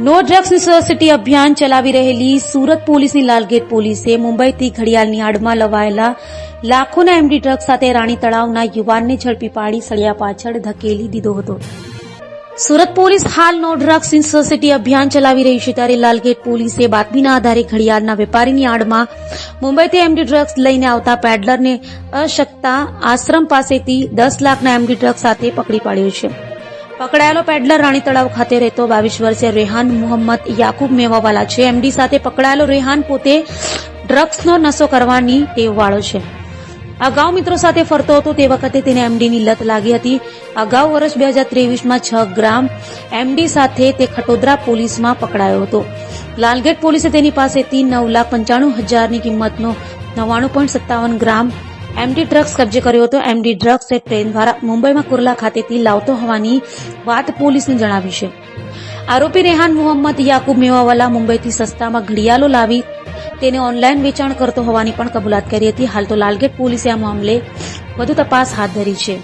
નો drugs city અભિયાન ચલાવી રહેલી સુરત પોલીસની લાલગેટ પોલીસે મુંબઈથી ઘડિયાળની આડમાં લવાયેલા લાખોના એમડી ડ્રગ્સ સાથે રાણી તળાવના યુવાનને ઝડપી પાડી સળિયા પાછળ ધકેલી દીધો હતો. સુરત પોલીસ હાલ નો ડ્રગ્સ સિટી અભિયાન ચલાવી રહી છે, ત્યારે લાલગેટ પોલીસે બાતમીના આધારે ઘડિયાળના વેપારીની આડમાં મુંબઈથી એમડી ડ્રગ્સ લઈને આવતા પેડલરને અશક્તા આશ્રમ પાસેથી 10 લાખના એમડી ડ્રગ્સ સાથે પકડી પાડ્યો છે. પકડાયેલો પેડલર રાણી તળાવ ખાતે રહેતો 22 વર્ષીય રેહાન મોહમ્મદ યાકુબ મેવાવાલા છે. એમડી સાથે પકડાયેલો રેહાન પોતે ડ્રગ્સનો નશો કરવાની ટેવવાળો છે. અગાઉ મિત્રો સાથે ફરતો હતો તે વખતે તેને એમડીની લત લાગી હતી. અગાઉ વર્ષ 2023માં 6 ગ્રામ એમડી સાથે તે ખટોદરા પોલીસમાં પકડાયો હતો. લાલગેટ પોલીસે તેની પાસેથી 9,95,000ની કિંમતનો 99.57 ગ્રામ એમડી ડ્રગ્સ કબજે કર્યો હતો. એમડી ડ્રગ્સ એ ટ્રેન દ્વારા મુંબઈમાં કુર્લા ખાતેથી લાવતો હોવાની વાત પોલીસને જણાવી છે. આરોપી રેહાન મોહમ્મદ યાકુબ મેવાવાલા મુંબઈથી સસ્તામાં ઘડિયાળો લાવી તેને ઓનલાઈન વેચાણ કરતો હોવાની પણ કબૂલાત કરી હતી. હાલ તો લાલગેટ પોલીસે આ મામલે વધુ તપાસ હાથ ધરી છે.